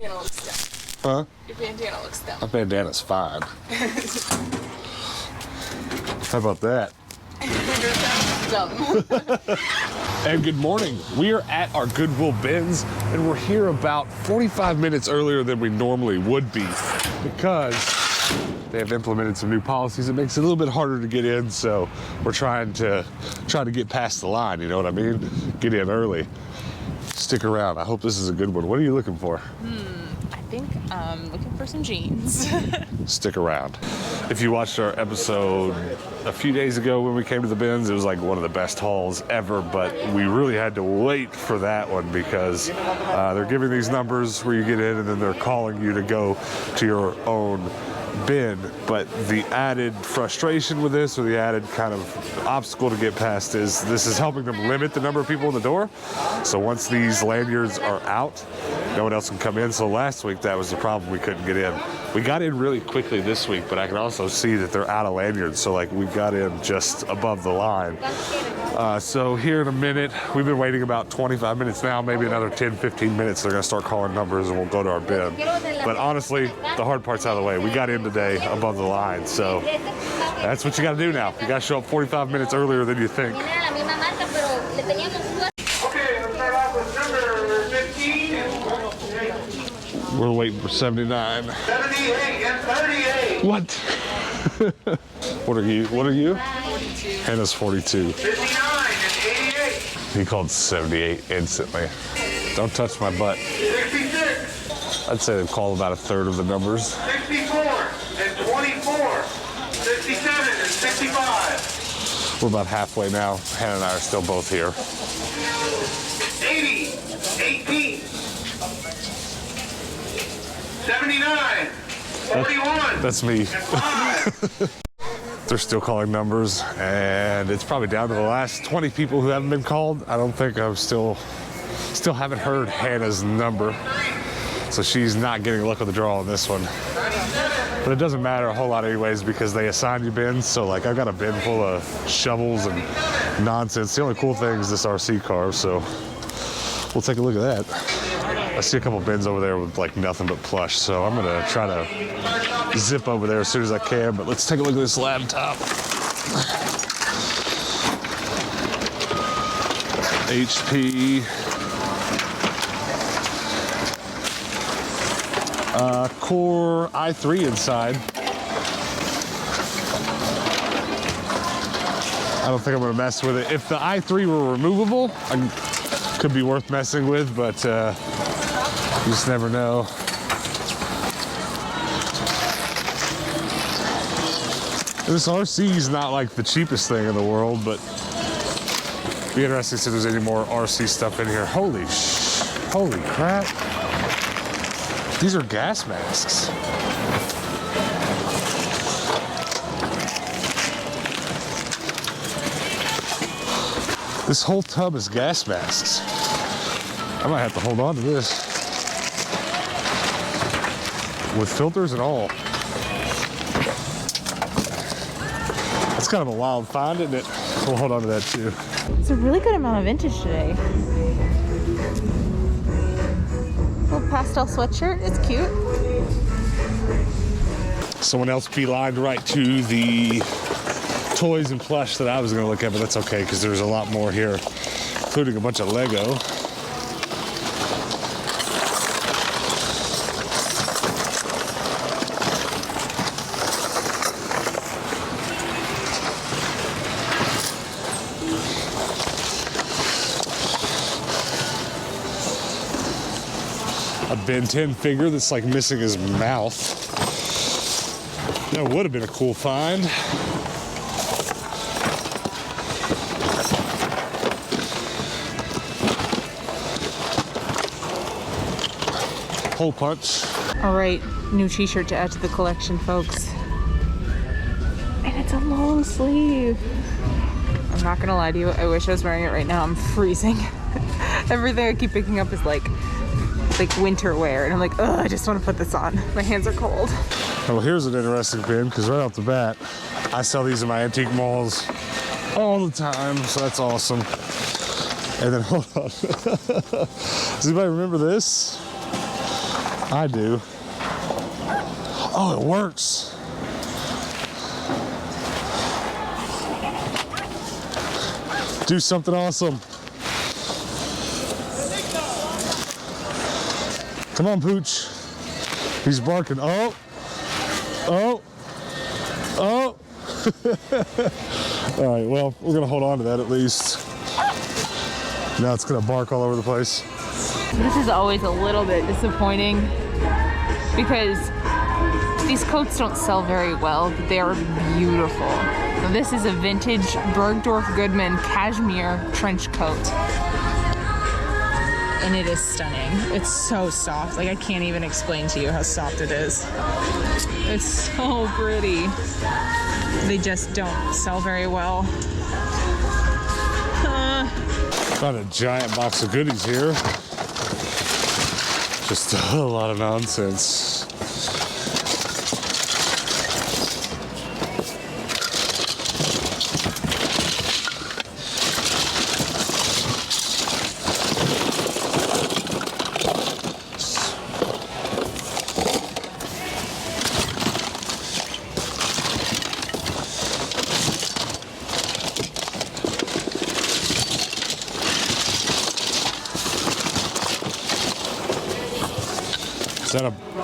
bandana looks dumb. Huh? Your bandana looks dumb. My bandana's fine. How about that? Dumb. And good morning. We are at our Goodwill bins, and we're here about 45 minutes earlier than we normally would be because they have implemented some new policies. It makes it a little bit harder to get in, so we're trying to get past the line, you know what I mean? Get in early. Stick around. I hope this is a good one. What are you looking for? I think I'm looking for some jeans. Stick around. If you watched our episode a few days ago when we came to the bins, it was like one of the best hauls ever, but we really had to wait for that one because they're giving these numbers where you get in and then they're calling you to go to your own bin. But the added frustration with this, or the added kind of obstacle to get past, is this is helping them limit the number of people in the door. So once these lanyards are out, no one else can come in. So last week that was the problem, we couldn't get in. We got in really quickly this week, but I can also see that they're out of lanyards, so like we got in just above the line. So here in a minute, we've been waiting about 25 minutes now, maybe another 10-15 minutes, they're gonna start calling numbers and we'll go to our bin. But honestly, the hard part's out of the way. We got in today above the line, so that's what you gotta do now. You gotta show up 45 minutes earlier than you think. We're waiting for 79. 78 and 38. What? What are you? 42. Hannah's 42. 59 and 88. He called 78 instantly. Don't touch my butt. 66. I'd say they've called about a third of the numbers. 64 and 24. 67 and 65. We're about halfway now. Hannah and I are still both here. 80. 18. 79. 41. That's me. And 5. They're still calling numbers, and it's probably down to the last 20 people who haven't been called. I don't think I've still haven't heard Hannah's number, so she's not getting luck of the draw on this one. But it doesn't matter a whole lot anyways because they assign you bins. So like I've got a bin full of shovels and nonsense. The only cool thing is this RC car, so we'll take a look at that. I see a couple bins over there with like nothing but plush, so I'm gonna try to zip over there as soon as I can, but let's take a look at this laptop. HP. Core i3 inside. I don't think I'm gonna mess with it. If the i3 were removable, could be worth messing with, but you just never know. This RC is not like the cheapest thing in the world, but it'd be interesting to see if there's any more RC stuff in here. Holy crap. These are gas masks. This whole tub is gas masks. I might have to hold on to this. With filters and all. That's kind of a wild find, isn't it? We'll hold on to that too. It's a really good amount of vintage today. Little pastel sweatshirt, it's cute. Someone else beelined right to the toys and plush that I was going to look at, but that's okay because there's a lot more here, including a bunch of Lego. A Ben 10 figure that's like missing his mouth. That would have been a cool find. Hole punch. All right, new t-shirt to add to the collection, folks. And it's a long sleeve. I'm not gonna lie to you, I wish I was wearing it right now. I'm freezing. Everything I keep picking up is like winter wear, and I'm like, ugh, I just want to put this on. My hands are cold. Well, here's an interesting bin, because right off the bat, I sell these in my antique malls all the time, so that's awesome. And then, hold on. Does anybody remember this? I do. Oh, it works. Do something awesome. Come on, Pooch. He's barking. Oh. Oh. Oh. All right, well, we're gonna hold on to that at least. Now it's gonna bark all over the place. This is always a little bit disappointing because these coats don't sell very well, but they are beautiful. Now, this is a vintage Bergdorf Goodman cashmere trench coat. And it is stunning. It's so soft. Like, I can't even explain to you how soft it is. It's so pretty. They just don't sell very well. Got a giant box of goodies here. Just a lot of nonsense.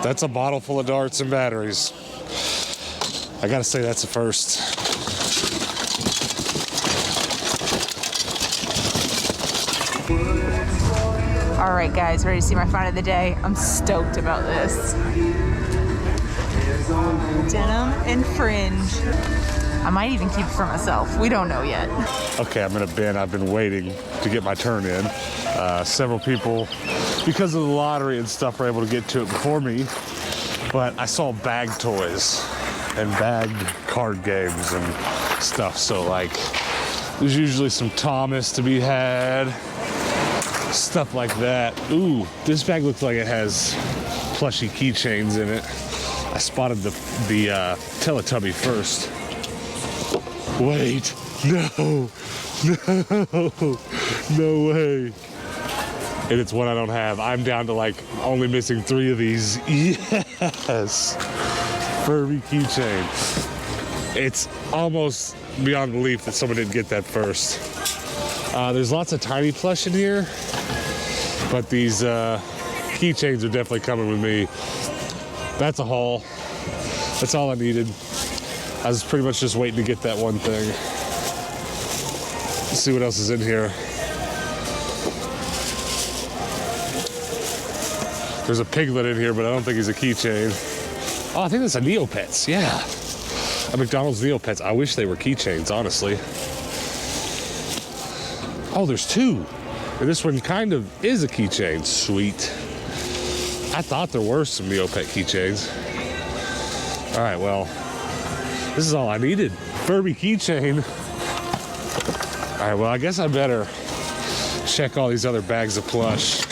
That's a bottle full of darts and batteries. I gotta say that's a first. All right, guys, ready to see my find of the day? I'm stoked about this. Denim and fringe. I might even keep it for myself. We don't know yet. Okay, I'm in a bin. I've been waiting to get my turn in. Several people, because of the lottery and stuff, were able to get to it before me. But I saw bag toys and bagged card games and stuff. So, like, there's usually some Thomas to be had, stuff like that. Ooh, this bag looks like it has plushy keychains in it. I spotted the Teletubby first. Wait, no, no way. And it's one I don't have. I'm down to like only missing 3 of these. Yes, Furby keychain. It's almost beyond belief that someone didn't get that first. There's lots of tiny plush in here, but these keychains are definitely coming with me. That's a haul. That's all I needed. I was pretty much just waiting to get that one thing. Let's see what else is in here. There's a piglet in here, but I don't think he's a keychain. Oh, I think that's a Neopets, yeah. A McDonald's Neopets. I wish they were keychains, honestly. Oh, there's 2. And this one kind of is a keychain. Sweet. I thought there were some Neopet keychains. All right, well, this is all I needed. Furby keychain. All right, well, I guess I better check all these other bags of plush.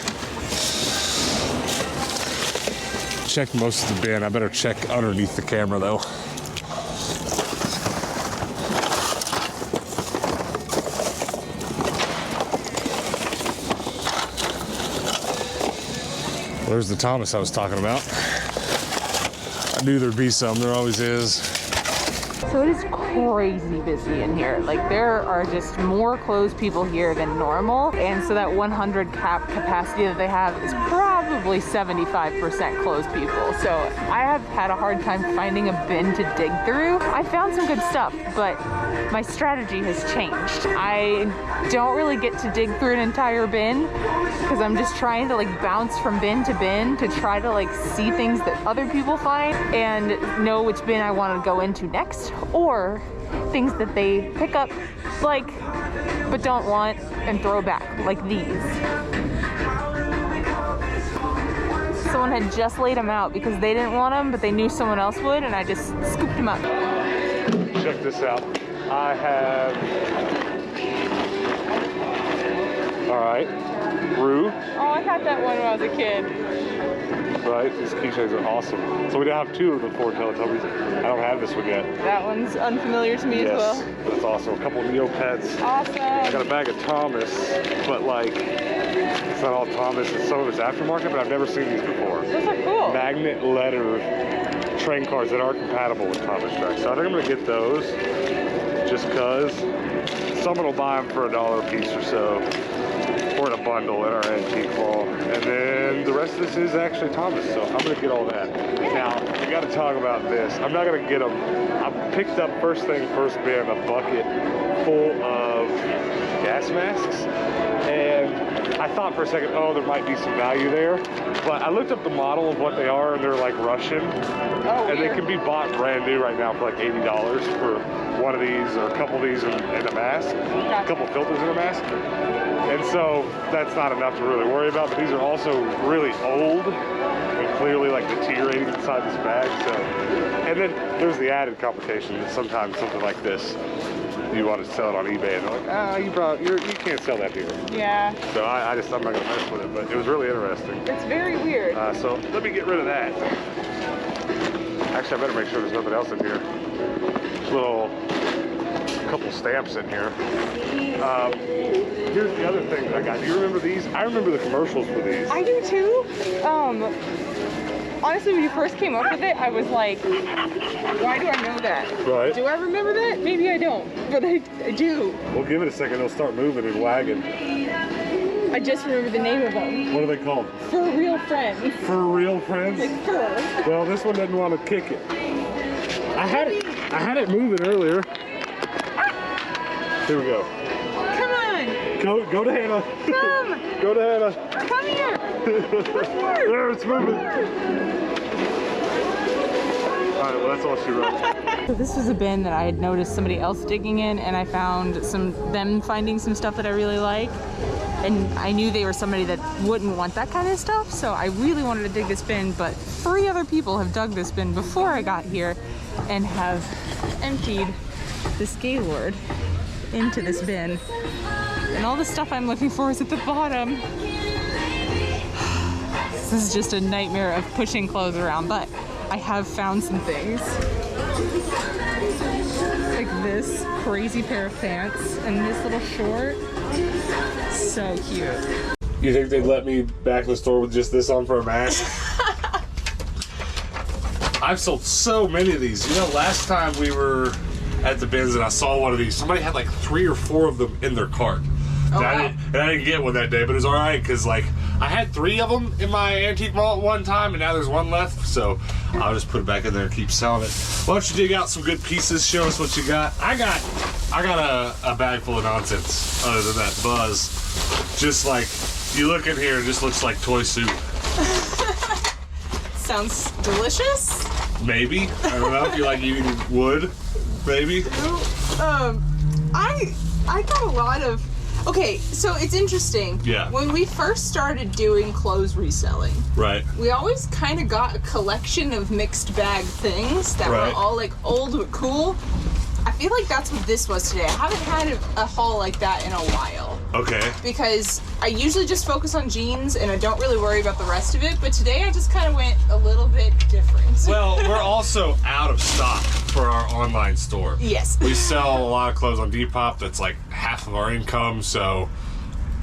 Check most of the bin. I better check underneath the camera, though. There's the Thomas I was talking about. I knew there'd be some. There always is. So it is crazy busy in here. Like, there are just more clothes people here than normal. And so that 100 cap capacity that they have is probably 75% clothes people. So I have had a hard time finding a bin to dig through. I found some good stuff, but my strategy has changed. I don't really get to dig through an entire bin because I'm just trying to like bounce from bin to bin to try to like see things that other people find and know which bin I want to go into next, or things that they pick up, like, but don't want and throw back, like these. Someone had just laid them out because they didn't want them, but they knew someone else would, and I just scooped them up. Check this out. I have, all right, Rue. Oh, I had that one when I was a kid. Right, these keychains are awesome. So we now have 2 of the 4 Teletubbies. I don't have this one yet. That one's unfamiliar to me as well. Yes, that's awesome. A couple of Neopets. Awesome. I got a bag of Thomas, but like, it's not all Thomas. Some of it's aftermarket, but I've never seen these before. Those are cool. magnet letter train cars that are compatible with Thomas Track. So I think I'm gonna get those just cause someone will buy them for $1 a piece or so. Or in a bundle in our antique vault. And then the rest of this is actually Thomas, so I'm gonna get all that. Now, we gotta talk about this. I'm not gonna get them. I picked up first bin, a bucket full of gas masks. And I thought for a second, oh, there might be some value there. But I looked up the model of what they are, and they're like Russian. Oh, and weird. they can be bought brand new right now for like $80 for one of these or a couple of these in a mask. A couple filters in a mask. And so that's not enough to really worry about, but these are also really old and clearly like deteriorating inside this bag. So, and then there's the added complication that sometimes something like this, you want to sell it on eBay and they're like, you can't sell that here. Yeah. So I'm not gonna mess with it, but it was really interesting. It's very weird. So let me get rid of that. Actually, I better make sure there's nothing else in here. Couple stamps in here. Here's the other thing that I got. Do you remember these? I remember the commercials for these. I do too. Honestly, when you first came up with it, I was like, why do I know that? Right. Do I remember that? Maybe I don't, but I do. Well, give it a second. They'll start moving and wagging. I just remember the name of them. What are they called? For Real Friends. For Real Friends? Like fur. Well, this one doesn't want to kick it. I had it moving earlier. Here we go. Come on. Go to Hannah. Come. Go to Hannah. Come here. There, it's moving. All right, well, that's all she wrote. So this was a bin that I had noticed somebody else digging in, and I found them finding some stuff that I really like. And I knew they were somebody that wouldn't want that kind of stuff, so I really wanted to dig this bin, but 3 other people have dug this bin before I got here and have emptied this Gaylord into this bin. And all the stuff I'm looking for is at the bottom. This is just a nightmare of pushing clothes around, but I have found some things. Like this crazy pair of pants and this little short. So cute. You think they'd let me back in the store with just this on for a mask? I've sold so many of these. You know, last time we were at the bins and I saw one of these, somebody had like 3 or 4 of them in their cart. Oh, and I didn't get one that day, but it was all right because like I had 3 of them in my antique vault one time, and now there's 1 left. So I'll just put it back in there and keep selling it. Why don't you dig out some good pieces? Show us what you got. I got a bag full of nonsense other than that buzz. Just like you look in here, it just looks like toy soup. Sounds delicious. Maybe. I don't know if you like eating wood. Maybe. I got a lot of. Okay, so it's interesting. Yeah. When we first started doing clothes reselling, Right. we always kind of got a collection of mixed bag things that Right. were all like old but cool. I feel like that's what this was today. I haven't had a haul like that in a while. Okay. Because I usually just focus on jeans and I don't really worry about the rest of it, but today I just kind of went a little bit different. Well, we're also out of stock for our online store. Yes. We sell a lot of clothes on Depop. That's like half of our income. So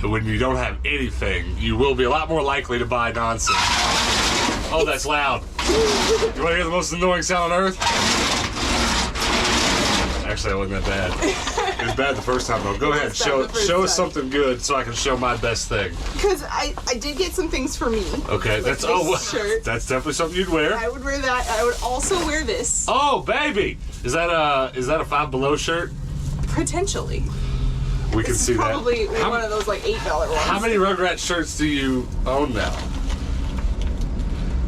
when you don't have anything, you will be a lot more likely to buy nonsense. Oh, that's loud. You want to hear the most annoying sound on earth? Actually, that wasn't that bad. It was bad the first time, though. Go ahead, show us something good so I can show my best thing. Because I did get some things for me. Okay, that's shirt. That's definitely something you'd wear. I would wear that. I would also wear this. Oh, baby! Is that a Five Below shirt? Potentially. We can see that. Probably one of those like $8 ones. How many Rugrats shirts do you own now?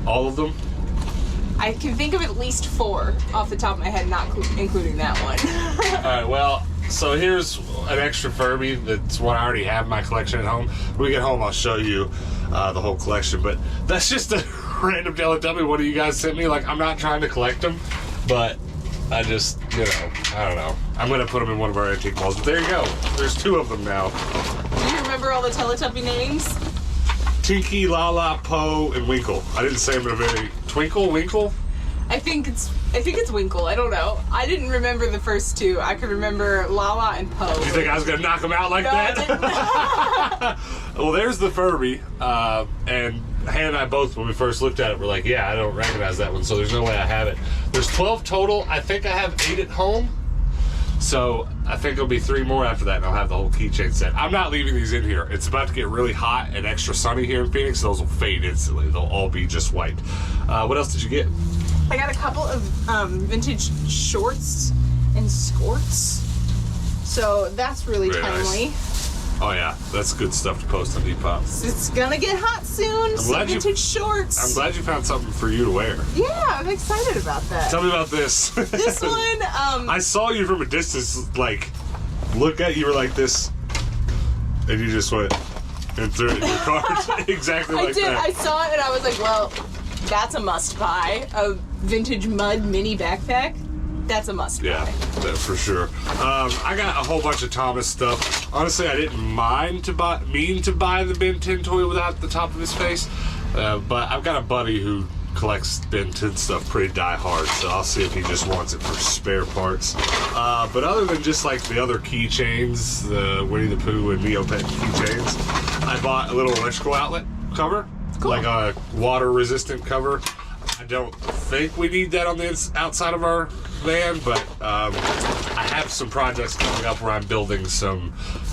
All of them? I can think of at least 4 off the top of my head, not including that one. All right, well, so here's an extra Furby. That's one I already have in my collection at home. When we get home, I'll show you the whole collection. But that's just a random Teletubby one of you guys sent me. Like, I'm not trying to collect them, but I just, you know, I don't know. I'm going to put them in one of our antique malls. But there you go. There's 2 of them now. Do you remember all the Teletubby names? Tiki, Lala, Poe, and Winkle. I didn't say them in a very... Twinkle? Winkle? I think it's Winkle. I don't know. I didn't remember the first 2. I could remember Lala and Poe. You think I was gonna knock them out like No, that? I didn't. Well, there's the Furby, and Hannah and I both, when we first looked at it, were like, yeah, I don't recognize that one, so there's no way I have it. There's 12 total. I think I have 8 at home. So I think it'll be 3 more after that, and I'll have the whole keychain set. I'm not leaving these in here. It's about to get really hot and extra sunny here in Phoenix. Those will fade instantly. They'll all be just white. What else did you get? I got a couple of vintage shorts and skirts. So that's really Very timely. nice. Oh yeah, that's good stuff to post on Depop. It's gonna get hot soon. Some vintage shorts. I'm glad you found something for you to wear. Yeah, I'm excited about that. Tell me about this. This one, I saw you from a distance, like, look at you were like this, and you just went and threw it in your cart. Exactly like that. I saw it and I was like, well, that's a must buy. A vintage mud mini backpack. That's a must buy. Yeah, that for sure. I got a whole bunch of Thomas stuff. Honestly, I didn't mean to buy the Ben 10 toy without the top of his face, but I've got a buddy who collects Ben 10 stuff pretty die hard, so I'll see if he just wants it for spare parts. But other than just like the other keychains, the Winnie the Pooh and Neopet keychains, I bought a little electrical outlet cover, like a water-resistant cover. I don't think we need that on the outside of our van, but I have some projects coming up where I'm building some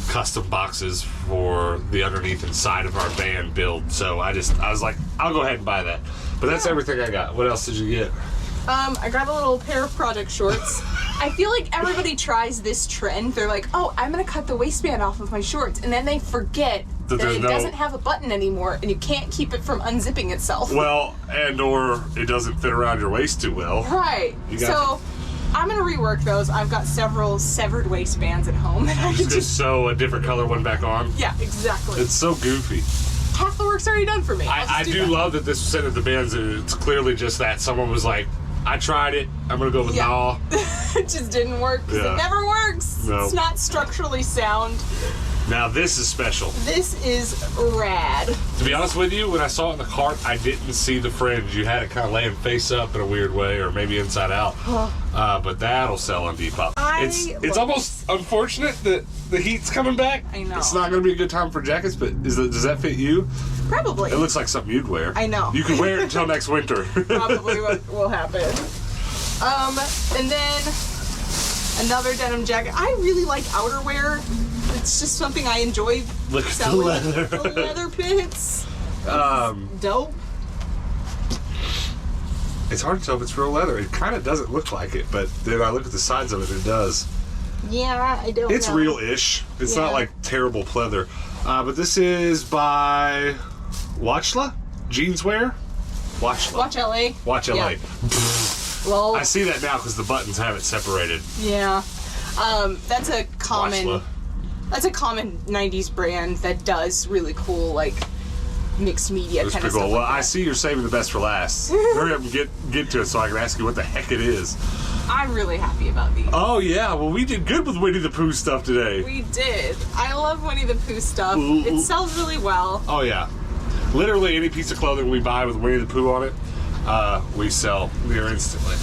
custom boxes for the underneath and side of our van build. So I was like, I'll go ahead and buy that. But that's everything I got. What else did you get? I got a little pair of project shorts. I feel like everybody tries this trend. They're like, oh, I'm gonna cut the waistband off of my shorts, and then they forget that it doesn't have a button anymore, and you can't keep it from unzipping itself. Well, or it doesn't fit around your waist too well. Right. So I'm gonna rework those. I've got several severed waistbands at home. I'm just gonna sew a different color one back on. Yeah, exactly. It's so goofy. Half the work's already done for me. I do love that this was sent at the bins, and it's clearly just that. Someone was like, I tried it. I'm gonna go with nah. It just didn't work because it never works. No. It's not structurally sound. Now this is special. This is rad. To be honest with you, when I saw it in the cart, I didn't see the fringe. You had it kind of laying face up in a weird way, or maybe inside out. But that'll sell on Depop. It's almost unfortunate that the heat's coming back. I know. It's not going to be a good time for jackets, but does that fit you? Probably. It looks like something you'd wear. I know. You can wear it until next winter. Probably what will happen. And then another denim jacket. I really like outerwear. It's just something I enjoy. Look at selling. the leather. The leather pits. Dope. It's hard to tell if it's real leather. It kind of doesn't look like it, but then I look at the sides of it, it does. Yeah, I don't know. It's real-ish. It's not like terrible pleather. But this is by Watchla? Jeanswear? Watchla. Watch LA. Watch LA. Yeah. Well, I see that now because the buttons have it separated. Yeah. That's a common... Watchla. That's a common 90s brand that does really cool, like, mixed media kind of stuff. Well, I see you're saving the best for last. Hurry up and get to it so I can ask you what the heck it is. I'm really happy about these. Oh, yeah. Well, we did good with Winnie the Pooh stuff today. We did. I love Winnie the Pooh stuff. It sells really well. Oh, yeah. Literally any piece of clothing we buy with Winnie the Pooh on it, we sell near instantly.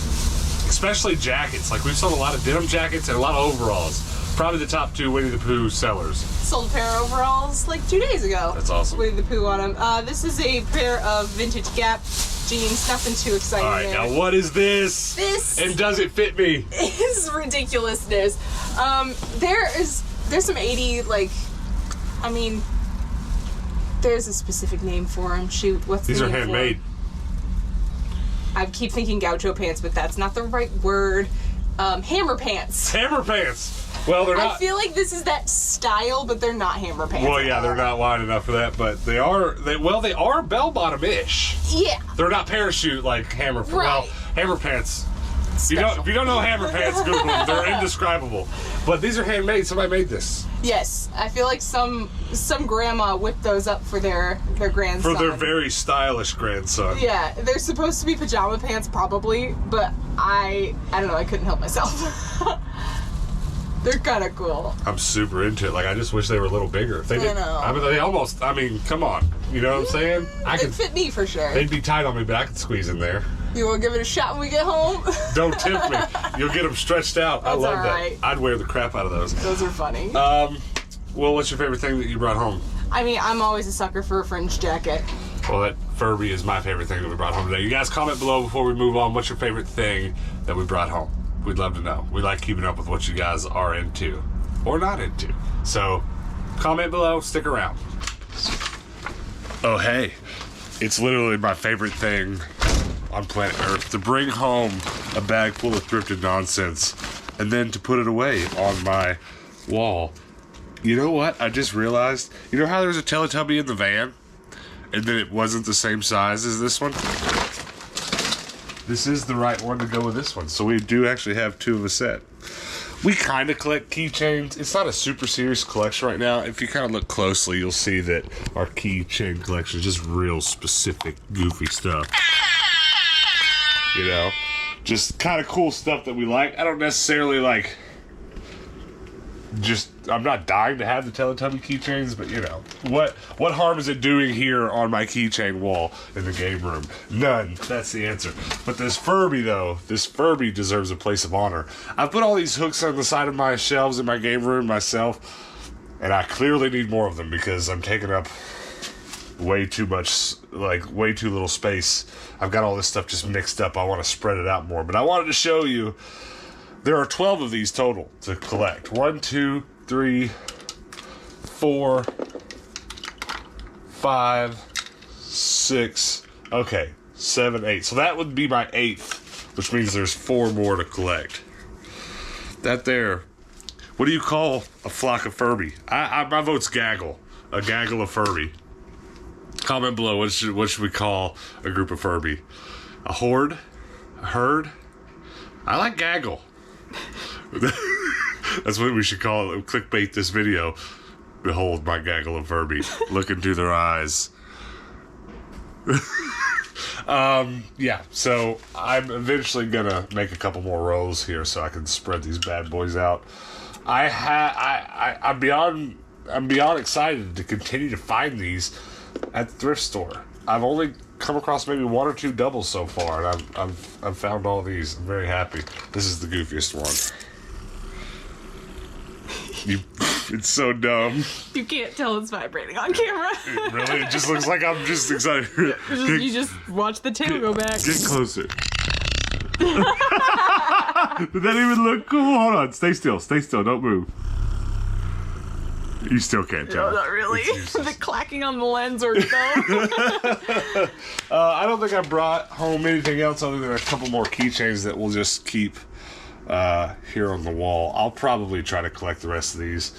Especially jackets. Like, we've sold a lot of denim jackets and a lot of overalls. Probably the top 2 Winnie the Pooh sellers. Sold a pair of overalls like 2 days ago. That's awesome. Winnie the Pooh on them. This is a pair of vintage Gap jeans. Nothing too exciting. All right, there. now what is this? This and does it fit me? is ridiculousness. There's some 80 like, I mean, there's a specific name for them. Shoot, what's These the are name handmade. For I keep thinking gaucho pants, but that's not the right word. Hammer pants. Hammer pants. Well, they're not. I feel like this is that style, but they're not hammer pants. Well, yeah, they're not wide enough for that, but they are bell-bottom-ish. Yeah. They're not parachute like hammer. Right. Well, hammer pants. If you don't know hammer pants, Google them. They're indescribable. But these are handmade. Somebody made this. Yes, I feel like some grandma whipped those up for their grandson. For their very stylish grandson. Yeah, they're supposed to be pajama pants probably, but I don't know, I couldn't help myself. They're kind of cool. I'm super into it. Like, I just wish they were a little bigger. If they did, know. I mean, come on. You know what I'm saying? They fit me for sure. They'd be tight on me, but I could squeeze in there. You want to give it a shot when we get home? Don't tempt me. You'll get them stretched out. That's I love all right. that. I'd wear the crap out of those. Those are funny. Well, what's your favorite thing that you brought home? I mean, I'm always a sucker for a fringe jacket. Well, that Furby is my favorite thing that we brought home today. You guys comment below before we move on. What's your favorite thing that we brought home? We'd love to know. We like keeping up with what you guys are into or not into. So comment below, stick around. Oh, hey, it's literally my favorite thing on planet Earth to bring home a bag full of thrifted nonsense and then to put it away on my wall. You know what? I just realized, you know how there's a Teletubby in the van and then it wasn't the same size as this one? This is the right one to go with this one. So we do actually have 2 of a set. We kind of collect keychains. It's not a super serious collection right now. If you kind of look closely, you'll see that our keychain collection is just real specific, goofy stuff. You know? Just kind of cool stuff that we like. I don't necessarily like... I'm not dying to have the Teletubby keychains, but you know, what harm is it doing here on my keychain wall in the game room? None. That's the answer. But this Furby, though, this Furby deserves a place of honor. I've put all these hooks on the side of my shelves in my game room myself, and I clearly need more of them because I'm taking up way too much, like way too little space. I've got all this stuff just mixed up. I want to spread it out more, but I wanted to show you there are 12 of these total to collect. 1, 2, 3, 4, 5, 6, okay, 7, 8. So that would be my 8th, which means there's 4 more to collect. That there, what do you call a flock of Furby? My vote's gaggle. A gaggle of Furby. Comment below, what should we call a group of Furby? A horde? A herd? I like gaggle. That's what we should call it. Clickbait this video. Behold my gaggle of Furby. Look into their eyes. Yeah, so I'm eventually gonna make a couple more rows here so I can spread these bad boys out. I'm beyond excited to continue to find these at the thrift store. I've only come across maybe 1 or 2 doubles so far, and I've found all these. I'm very happy. This is the goofiest one. It's so dumb. You can't tell it's vibrating on camera. Really? It just looks like I'm just excited. You just watch the tail go back. Get closer. Did that even look cool? Hold on. Stay still. Stay still. Don't move. You still can't tell. No, not really. The clacking on the lens or no. I don't think I brought home anything else other than a couple more keychains that we'll just keep here on the wall. I'll probably try to collect the rest of these.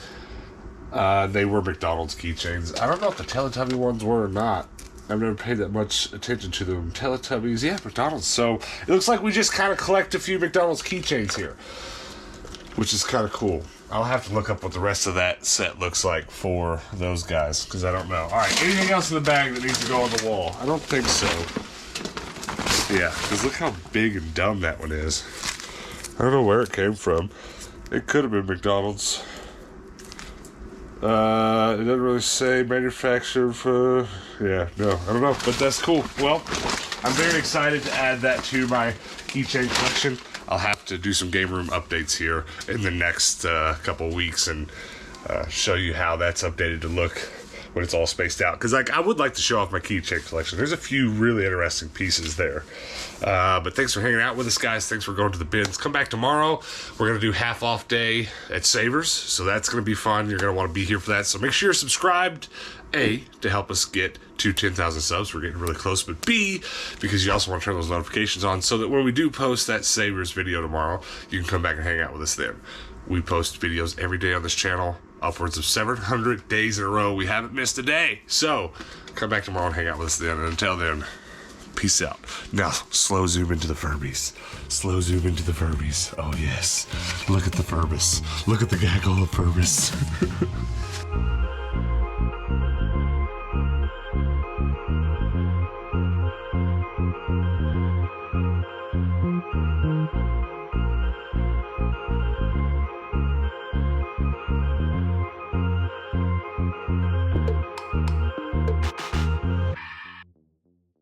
They were McDonald's keychains. I don't know if the Teletubby ones were or not. I've never paid that much attention to them. Teletubbies, yeah, McDonald's. So it looks like we just kind of collect a few McDonald's keychains here, which is kind of cool. I'll have to look up what the rest of that set looks like for those guys, because I don't know. All right, anything else in the bag that needs to go on the wall? I don't think so. Yeah, because look how big and dumb that one is. I don't know where it came from. It could have been McDonald's. It doesn't really say manufactured for... Yeah, no, I don't know, but that's cool. Well, I'm very excited to add that to my keychain collection. I'll have to do some game room updates here in the next couple weeks and show you how that's updated to look when it's all spaced out. Because I would like to show off my keychain collection. There's a few really interesting pieces there. But thanks for hanging out with us, guys. Thanks for going to the bins. Come back tomorrow. We're going to do half off day at Savers. So that's going to be fun. You're going to want to be here for that. So make sure you're subscribed. A, to help us get to 10,000 subs. We're getting really close. But B, because you also want to turn those notifications on so that when we do post that Savers video tomorrow, you can come back and hang out with us then. We post videos every day on this channel. Upwards of 700 days in a row. We haven't missed a day. So come back tomorrow and hang out with us then. And until then, peace out. Now, slow zoom into the Furbies. Slow zoom into the Furbies. Oh, yes. Look at the Furbus. Look at the gaggle of Furbus.